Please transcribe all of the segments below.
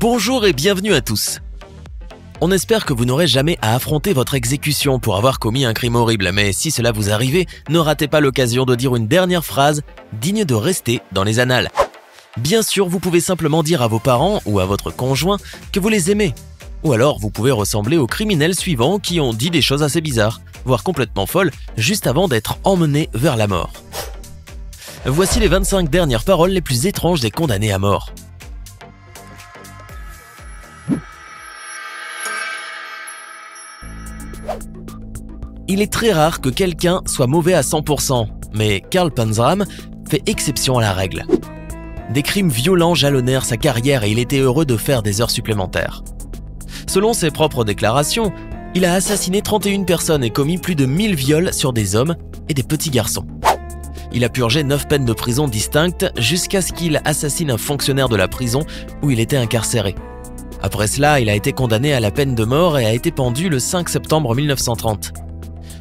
Bonjour et bienvenue à tous. On espère que vous n'aurez jamais à affronter votre exécution pour avoir commis un crime horrible, mais si cela vous arrivait, ne ratez pas l'occasion de dire une dernière phrase digne de rester dans les annales. Bien sûr, vous pouvez simplement dire à vos parents ou à votre conjoint que vous les aimez. Ou alors, vous pouvez ressembler aux criminels suivants qui ont dit des choses assez bizarres, voire complètement folles, juste avant d'être emmenés vers la mort. Voici les 25 dernières paroles les plus étranges des condamnés à mort. Il est très rare que quelqu'un soit mauvais à 100%, mais Carl Panzram fait exception à la règle. Des crimes violents jalonnèrent sa carrière et il était heureux de faire des heures supplémentaires. Selon ses propres déclarations, il a assassiné 31 personnes et commis plus de 1000 viols sur des hommes et des petits garçons. Il a purgé 9 peines de prison distinctes jusqu'à ce qu'il assassine un fonctionnaire de la prison où il était incarcéré. Après cela, il a été condamné à la peine de mort et a été pendu le 5 septembre 1930.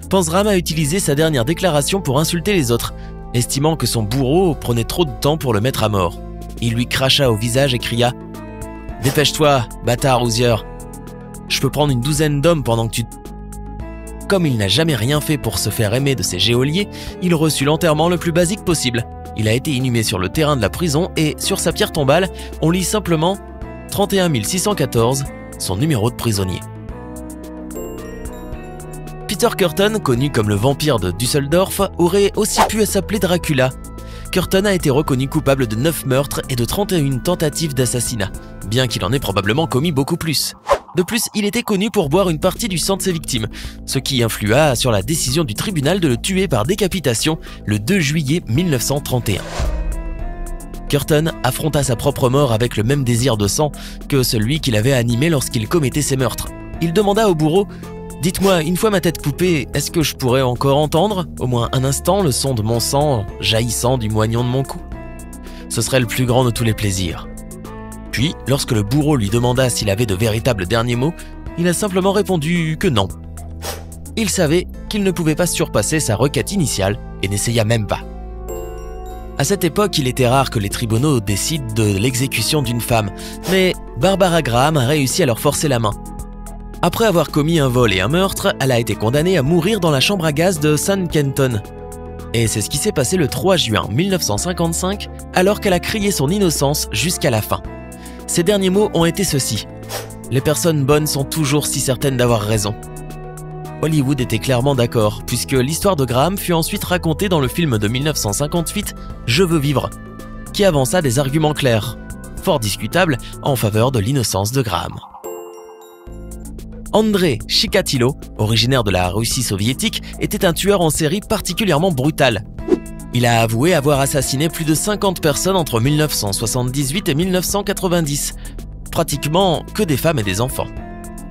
Panzram a utilisé sa dernière déclaration pour insulter les autres, estimant que son bourreau prenait trop de temps pour le mettre à mort. Il lui cracha au visage et cria « Dépêche-toi, bâtard Hoosier. Je peux prendre une douzaine d'hommes pendant que tu... » Comme il n'a jamais rien fait pour se faire aimer de ses geôliers, il reçut l'enterrement le plus basique possible. Il a été inhumé sur le terrain de la prison et, sur sa pierre tombale, on lit simplement 31 614, son numéro de prisonnier. Peter Kürten, connu comme le vampire de Düsseldorf, aurait aussi pu s'appeler Dracula. Kürten a été reconnu coupable de 9 meurtres et de 31 tentatives d'assassinat, bien qu'il en ait probablement commis beaucoup plus. De plus, il était connu pour boire une partie du sang de ses victimes, ce qui influa sur la décision du tribunal de le tuer par décapitation le 2 juillet 1931. Kürten affronta sa propre mort avec le même désir de sang que celui qu'il avait animé lorsqu'il commettait ses meurtres. Il demanda au bourreau « Dites-moi, une fois ma tête coupée, est-ce que je pourrais encore entendre, au moins un instant, le son de mon sang jaillissant du moignon de mon cou ? Ce serait le plus grand de tous les plaisirs. » Puis, lorsque le bourreau lui demanda s'il avait de véritables derniers mots, il a simplement répondu que non. Il savait qu'il ne pouvait pas surpasser sa requête initiale et n'essaya même pas. À cette époque, il était rare que les tribunaux décident de l'exécution d'une femme, mais Barbara Graham a réussi à leur forcer la main. Après avoir commis un vol et un meurtre, elle a été condamnée à mourir dans la chambre à gaz de San Kenton. Et c'est ce qui s'est passé le 3 juin 1955, alors qu'elle a crié son innocence jusqu'à la fin. Ses derniers mots ont été ceux-ci. « Les personnes bonnes sont toujours si certaines d'avoir raison. » Hollywood était clairement d'accord, puisque l'histoire de Graham fut ensuite racontée dans le film de 1958 « Je veux vivre », qui avança des arguments clairs, fort discutables, en faveur de l'innocence de Graham. Andrei Chikatilo, originaire de la Russie soviétique, était un tueur en série particulièrement brutal. Il a avoué avoir assassiné plus de 50 personnes entre 1978 et 1990, pratiquement que des femmes et des enfants.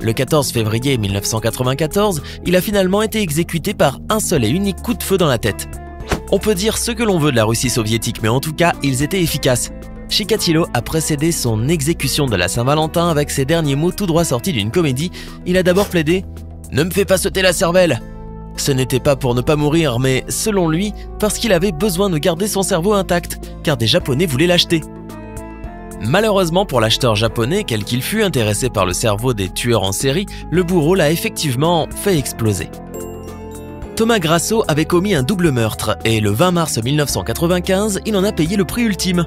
Le 14 février 1994, il a finalement été exécuté par un seul et unique coup de feu dans la tête. On peut dire ce que l'on veut de la Russie soviétique, mais en tout cas, ils étaient efficaces. Chikatilo a précédé son exécution de la Saint-Valentin avec ses derniers mots tout droit sortis d'une comédie. Il a d'abord plaidé « Ne me fais pas sauter la cervelle !» Ce n'était pas pour ne pas mourir, mais selon lui, parce qu'il avait besoin de garder son cerveau intact, car des Japonais voulaient l'acheter. Malheureusement pour l'acheteur japonais, quel qu'il fût intéressé par le cerveau des tueurs en série, le bourreau l'a effectivement fait exploser. Thomas Grasso avait commis un double meurtre et le 20 mars 1995, il en a payé le prix ultime.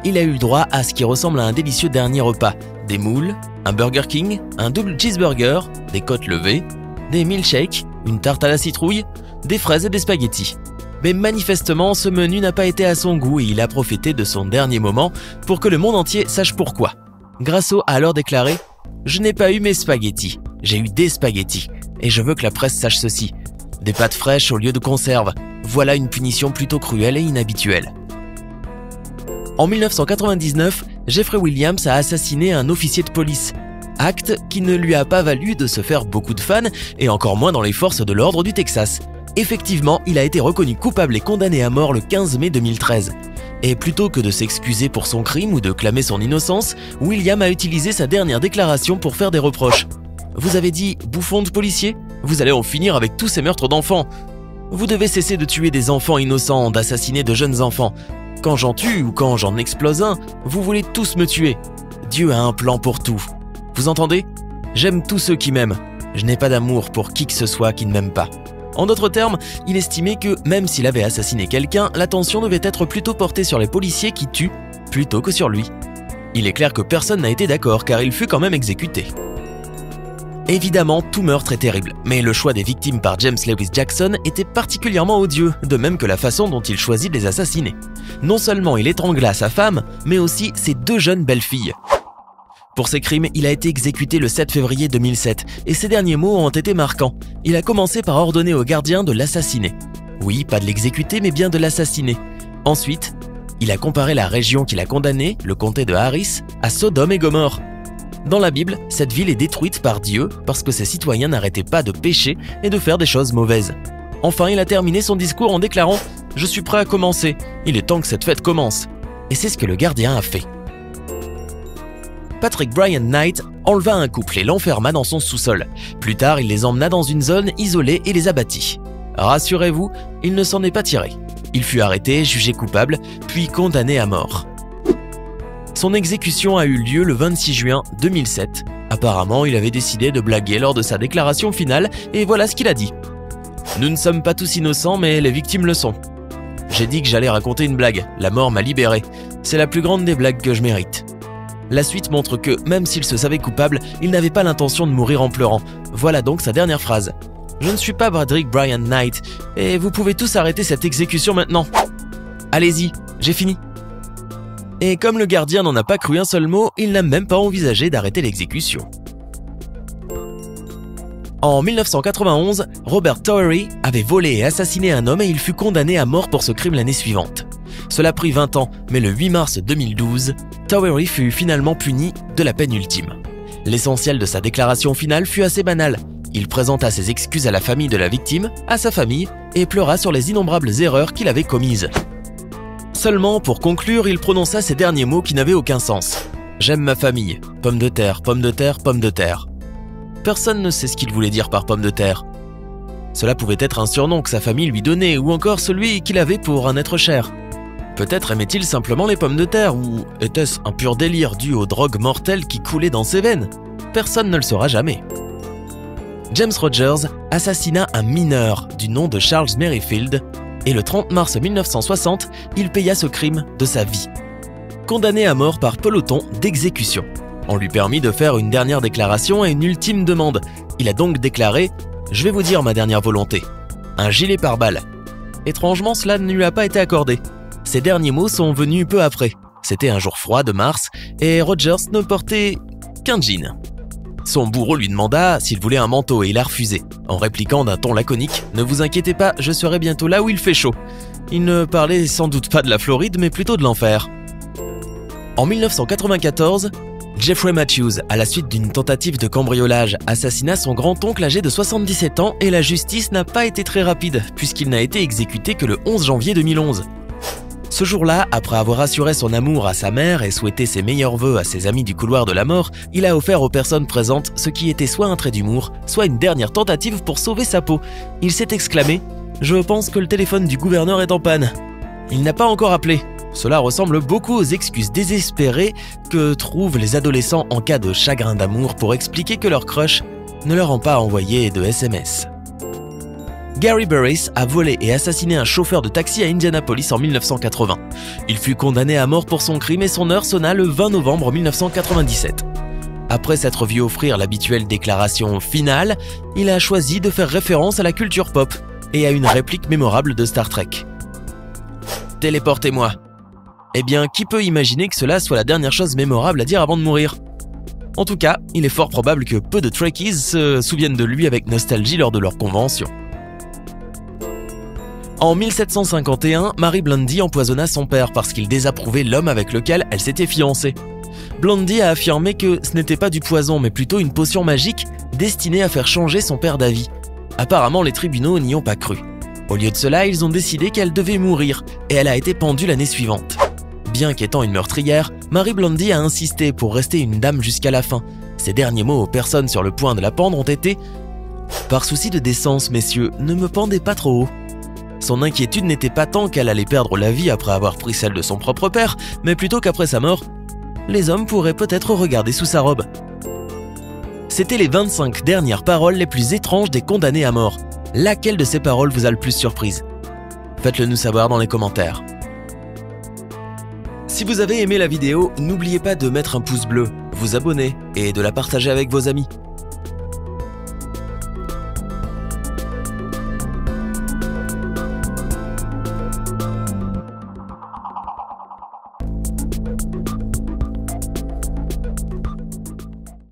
Il a eu le droit à ce qui ressemble à un délicieux dernier repas, des moules, un Burger King, un double cheeseburger, des côtes levées, des milkshakes, une tarte à la citrouille, des fraises et des spaghettis. Mais manifestement, ce menu n'a pas été à son goût et il a profité de son dernier moment pour que le monde entier sache pourquoi. Grasso a alors déclaré « Je n'ai pas eu mes spaghettis, j'ai eu des spaghettis, et je veux que la presse sache ceci. Des pâtes fraîches au lieu de conserve, voilà une punition plutôt cruelle et inhabituelle. » En 1999, Jeffrey Williams a assassiné un officier de police, acte qui ne lui a pas valu de se faire beaucoup de fans et encore moins dans les forces de l'ordre du Texas. Effectivement, il a été reconnu coupable et condamné à mort le 15 mai 2013. Et plutôt que de s'excuser pour son crime ou de clamer son innocence, William a utilisé sa dernière déclaration pour faire des reproches. « Vous avez dit « bouffon de policier » Vous allez en finir avec tous ces meurtres d'enfants. Vous devez cesser de tuer des enfants innocents, d'assassiner de jeunes enfants. Quand j'en tue ou quand j'en explose un, vous voulez tous me tuer. Dieu a un plan pour tout. Vous entendez? J'aime tous ceux qui m'aiment. Je n'ai pas d'amour pour qui que ce soit qui ne m'aime pas. En d'autres termes, il estimait que même s'il avait assassiné quelqu'un, l'attention devait être plutôt portée sur les policiers qui tuent plutôt que sur lui. Il est clair que personne n'a été d'accord car il fut quand même exécuté. Évidemment, tout meurtre est terrible, mais le choix des victimes par James Lewis Jackson était particulièrement odieux, de même que la façon dont il choisit de les assassiner. Non seulement il étrangla sa femme, mais aussi ses 2 jeunes belles-filles. Pour ces crimes, il a été exécuté le 7 février 2007, et ses derniers mots ont été marquants. Il a commencé par ordonner au gardien de l'assassiner. Oui, pas de l'exécuter, mais bien de l'assassiner. Ensuite, il a comparé la région qu'il a condamnée, le comté de Harris, à Sodome et Gomorrhe. Dans la Bible, cette ville est détruite par Dieu parce que ses citoyens n'arrêtaient pas de pécher et de faire des choses mauvaises. Enfin, il a terminé son discours en déclarant « Je suis prêt à commencer, il est temps que cette fête commence ». Et c'est ce que le gardien a fait. Patrick Brian Knight enleva un couple et l'enferma dans son sous-sol. Plus tard, il les emmena dans une zone isolée et les abattit. Rassurez-vous, il ne s'en est pas tiré. Il fut arrêté, jugé coupable, puis condamné à mort. Son exécution a eu lieu le 26 juin 2007. Apparemment, il avait décidé de blaguer lors de sa déclaration finale et voilà ce qu'il a dit. « Nous ne sommes pas tous innocents, mais les victimes le sont. J'ai dit que j'allais raconter une blague, la mort m'a libéré. C'est la plus grande des blagues que je mérite. » La suite montre que, même s'il se savait coupable, il n'avait pas l'intention de mourir en pleurant. Voilà donc sa dernière phrase. « Je ne suis pas Patrick Brian Knight, et vous pouvez tous arrêter cette exécution maintenant. Allez-y, j'ai fini. » Et comme le gardien n'en a pas cru un seul mot, il n'a même pas envisagé d'arrêter l'exécution. En 1991, Robert Towery avait volé et assassiné un homme et il fut condamné à mort pour ce crime l'année suivante. Cela prit 20 ans, mais le 8 mars 2012, Towery fut finalement puni de la peine ultime. L'essentiel de sa déclaration finale fut assez banal. Il présenta ses excuses à la famille de la victime, à sa famille, et pleura sur les innombrables erreurs qu'il avait commises. Seulement, pour conclure, il prononça ces derniers mots qui n'avaient aucun sens. « J'aime ma famille. Pomme de terre, pomme de terre, pomme de terre. » Personne ne sait ce qu'il voulait dire par pomme de terre. Cela pouvait être un surnom que sa famille lui donnait, ou encore celui qu'il avait pour un être cher. Peut-être aimait-il simplement les pommes de terre, ou était-ce un pur délire dû aux drogues mortelles qui coulaient dans ses veines? Personne ne le saura jamais. James Rogers assassina un mineur du nom de Charles Merrifield, et le 30 mars 1960, il paya ce crime de sa vie. Condamné à mort par peloton d'exécution. On lui permit de faire une dernière déclaration et une ultime demande. Il a donc déclaré « Je vais vous dire ma dernière volonté. Un gilet pare-balles. » Étrangement, cela ne lui a pas été accordé. Ces derniers mots sont venus peu après. C'était un jour froid de mars et Rogers ne portait qu'un jean. Son bourreau lui demanda s'il voulait un manteau et il a refusé, en répliquant d'un ton laconique « Ne vous inquiétez pas, je serai bientôt là où il fait chaud. » Il ne parlait sans doute pas de la Floride, mais plutôt de l'enfer. En 1994, Jeffrey Matthews, à la suite d'une tentative de cambriolage, assassina son grand-oncle âgé de 77 ans et la justice n'a pas été très rapide puisqu'il n'a été exécuté que le 11 janvier 2011. Ce jour-là, après avoir assuré son amour à sa mère et souhaité ses meilleurs vœux à ses amis du couloir de la mort, il a offert aux personnes présentes ce qui était soit un trait d'humour, soit une dernière tentative pour sauver sa peau. Il s'est exclamé « Je pense que le téléphone du gouverneur est en panne. » Il n'a pas encore appelé. Cela ressemble beaucoup aux excuses désespérées que trouvent les adolescents en cas de chagrin d'amour pour expliquer que leur crush ne leur ont pas envoyé de SMS. Gary Burris a volé et assassiné un chauffeur de taxi à Indianapolis en 1980. Il fut condamné à mort pour son crime et son heure sonna le 20 novembre 1997. Après s'être vu offrir l'habituelle déclaration finale, il a choisi de faire référence à la culture pop et à une réplique mémorable de Star Trek. « Téléportez-moi » Eh bien, qui peut imaginer que cela soit la dernière chose mémorable à dire avant de mourir? En tout cas, il est fort probable que peu de Trekkies se souviennent de lui avec nostalgie lors de leur convention. En 1751, Mary Blandy empoisonna son père parce qu'il désapprouvait l'homme avec lequel elle s'était fiancée. Blandy a affirmé que ce n'était pas du poison mais plutôt une potion magique destinée à faire changer son père d'avis. Apparemment, les tribunaux n'y ont pas cru. Au lieu de cela, ils ont décidé qu'elle devait mourir et elle a été pendue l'année suivante. Bien qu'étant une meurtrière, Mary Blandy a insisté pour rester une dame jusqu'à la fin. Ses derniers mots aux personnes sur le point de la pendre ont été « Par souci de décence, messieurs, ne me pendez pas trop haut ». Son inquiétude n'était pas tant qu'elle allait perdre la vie après avoir pris celle de son propre père, mais plutôt qu'après sa mort, les hommes pourraient peut-être regarder sous sa robe. C'était les 25 dernières paroles les plus étranges des condamnés à mort. Laquelle de ces paroles vous a le plus surprise? Faites-le nous savoir dans les commentaires. Si vous avez aimé la vidéo, n'oubliez pas de mettre un pouce bleu, vous abonner et de la partager avec vos amis.